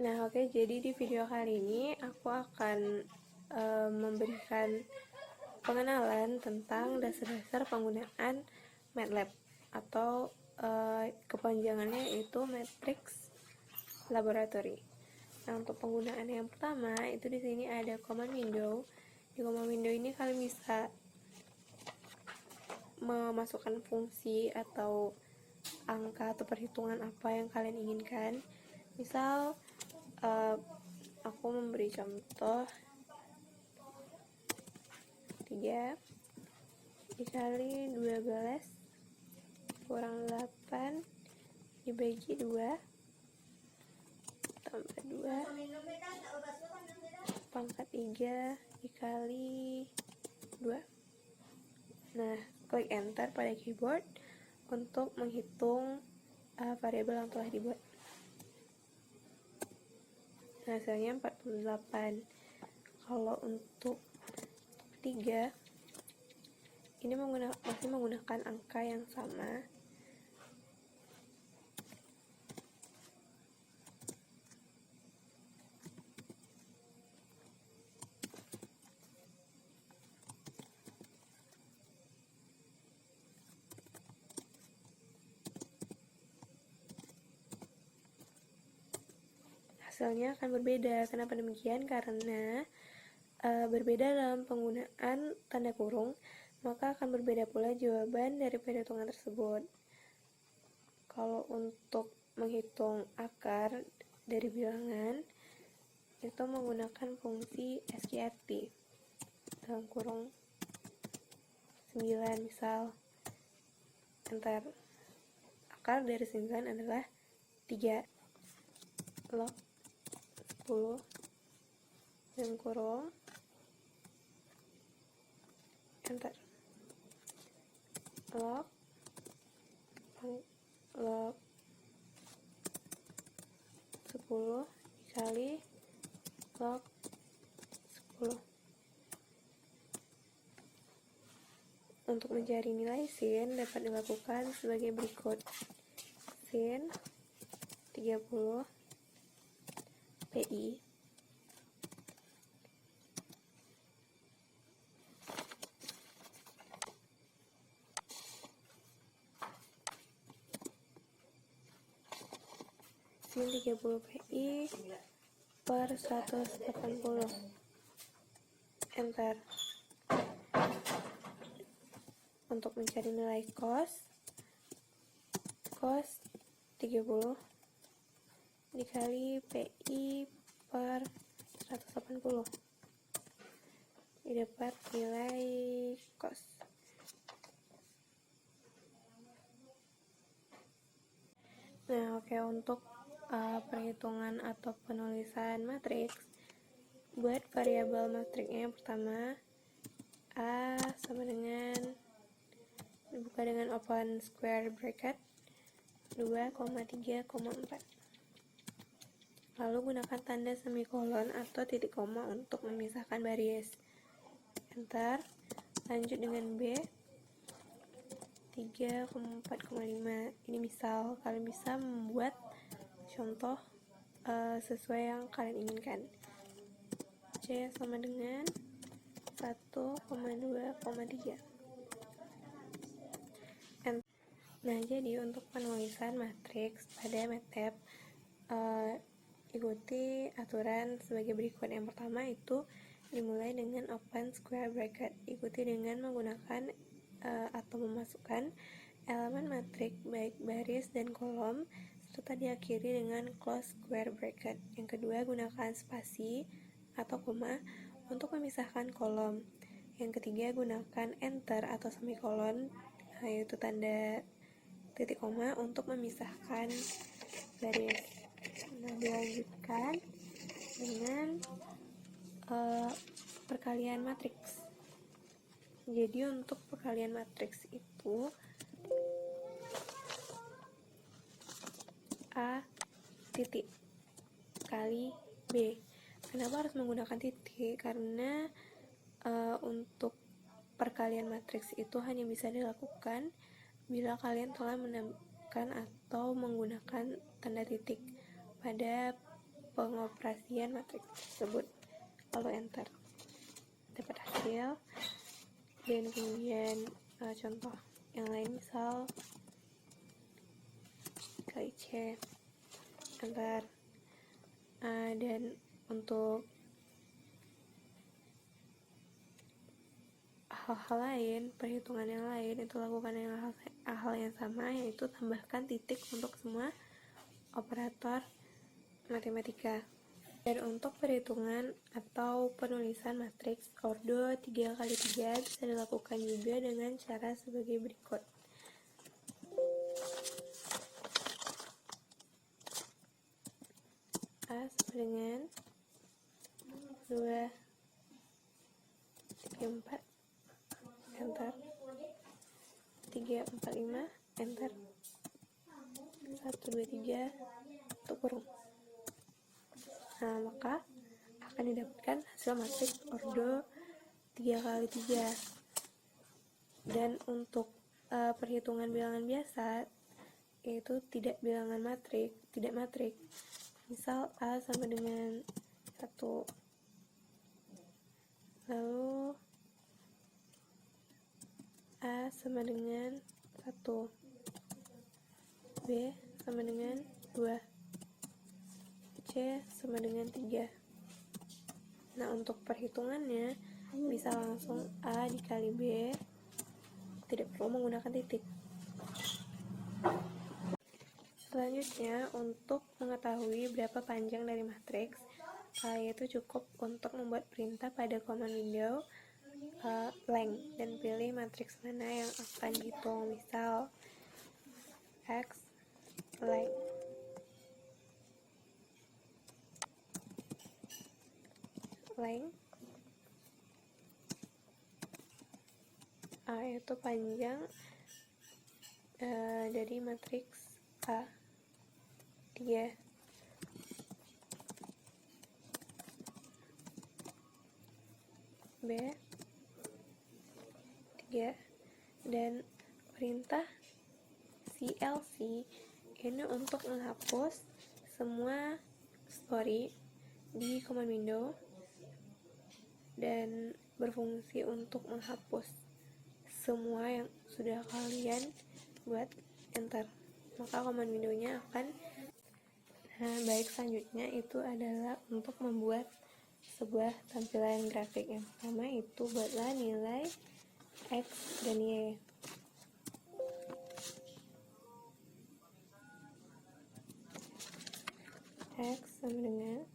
Nah, oke, jadi di video kali ini aku akan memberikan pengenalan tentang dasar-dasar penggunaan MATLAB atau kepanjangannya itu Matrix Laboratory. Nah, untuk penggunaan yang pertama itu di sini ada command window. Di command window ini kalian bisa memasukkan fungsi atau angka atau perhitungan apa yang kalian inginkan. Misal aku memberi contoh 3 dikali 12 kurang 8 dibagi 2 tambah 2 pangkat 3 dikali 2. Nah, klik enter pada keyboard untuk menghitung variabel yang telah dibuat. Nah, hasilnya 48. Kalau untuk 3 ini masih menggunakan angka yang sama. Hasilnya akan berbeda. Kenapa demikian? Karena berbeda dalam penggunaan tanda kurung, maka akan berbeda pula jawaban dari perhitungan tersebut. Kalau untuk menghitung akar dari bilangan, itu menggunakan fungsi SQRT dalam kurung 9, misal enter. Akar dari 9 adalah 3 log 10 dalam kurung enter. Log 10 dikali log 10. Untuk mencari nilai sin dapat dilakukan sebagai berikut. Sin 30 PI sin 30 PI per 180 enter. Untuk mencari nilai cos 30 dikali PI per 180 didapat nilai cos. Nah, oke, untuk perhitungan atau penulisan matriks, buat variabel matriksnya yang pertama A sama dengan dibuka dengan open square bracket 2,3,4. Lalu gunakan tanda semikolon atau titik koma untuk memisahkan baris. Enter. Lanjut dengan B 3,4,5. Ini misal, kalian bisa membuat contoh sesuai yang kalian inginkan. C sama dengan 1,2,3. Nah, jadi untuk penulisan matriks pada MATLAB ikuti aturan sebagai berikut. Yang pertama itu dimulai dengan open square bracket, ikuti dengan menggunakan atau memasukkan elemen matriks baik baris dan kolom, serta diakhiri dengan close square bracket. Yang kedua, gunakan spasi atau koma untuk memisahkan kolom. Yang ketiga, gunakan enter atau semikolon, yaitu tanda titik koma untuk memisahkan baris. Nah, dilanjutkan dengan perkalian matriks. Jadi untuk perkalian matriks itu A titik kali B. Kenapa harus menggunakan titik? Karena untuk perkalian matriks itu hanya bisa dilakukan bila kalian telah menambahkan atau menggunakan tanda titik pada pengoperasian matriks tersebut. Lalu enter. Dapat hasil. Dan kemudian contoh yang lain, misal kali C, enter. Dan untuk hal-hal lain, perhitungan yang lain, itu lakukan hal yang sama, yaitu tambahkan titik untuk semua operator matematika. Dan untuk perhitungan atau penulisan matriks ordo 3x3 bisa dilakukan juga dengan cara sebagai berikut. A sama dengan 2, 3, 4, enter. 3, 4, 5, enter. 1, 2, 3, tutup kurung. Nah, maka akan didapatkan hasil matriks ordo 3x3. Dan untuk perhitungan bilangan biasa, yaitu tidak matrik. Misal A sama dengan 1, lalu A sama dengan 1, B sama dengan 2, C sama dengan 3. Nah, untuk perhitungannya bisa langsung A dikali B, tidak perlu menggunakan titik. Selanjutnya, untuk mengetahui berapa panjang dari matriks, yaitu cukup untuk membuat perintah pada command window length dan pilih matriks mana yang akan dihitung. Misal X length. Yaitu panjang dari matriks A 3. B 3. Dan perintah CLC ini untuk menghapus semua story di command window dan berfungsi untuk menghapus semua yang sudah kalian buat, enter. Maka command window-nya akan baik. Selanjutnya itu adalah untuk membuat sebuah tampilan grafik. Yang pertama itu buatlah nilai X dan Y. X sama dengan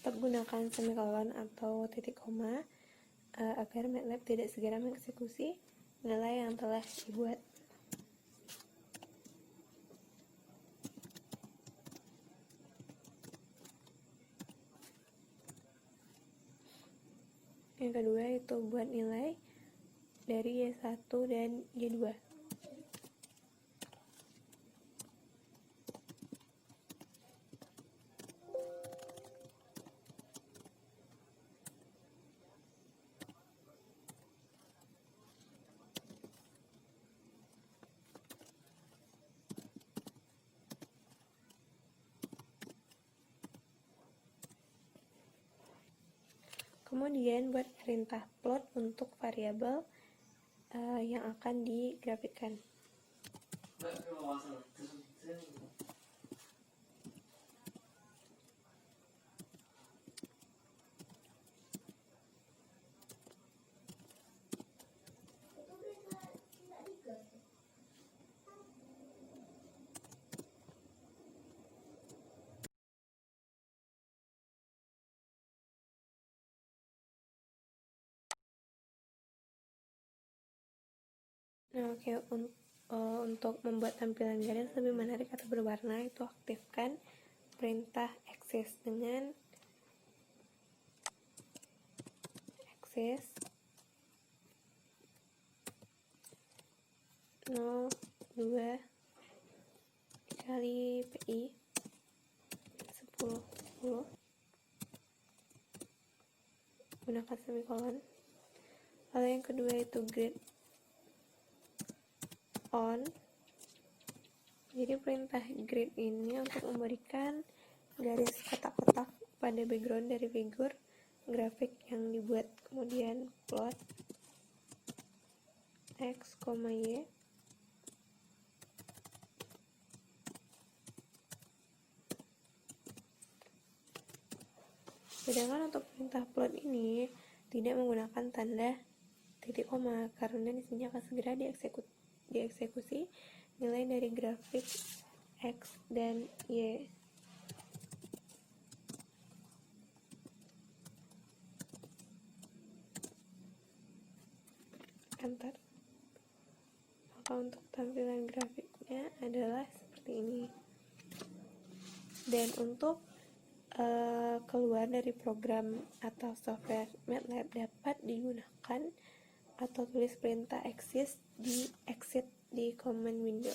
tetap gunakan semikolon atau titik koma agar MATLAB tidak segera mengeksekusi nilai yang telah dibuat. Yang kedua itu buat nilai dari Y1 dan Y2. Kemudian buat perintah plot untuk variabel yang akan digrafikkan. Nah, untuk membuat tampilan garis lebih menarik atau berwarna, itu aktifkan perintah axis dengan axis 0,2 kali PI 10 gunakan semikolon. Lalu yang kedua itu grade on. Jadi perintah grade ini untuk memberikan garis kotak-kotak pada background dari figur grafik yang dibuat. Kemudian plot x, y. Sedangkan untuk perintah plot ini tidak menggunakan tanda titik koma karena di sini akan segera dieksekusi nilai dari grafik x dan y. Enter. Maka untuk tampilan grafiknya adalah seperti ini. Dan untuk keluar dari program atau software MATLAB dapat digunakan atau tulis perintah exit di command window.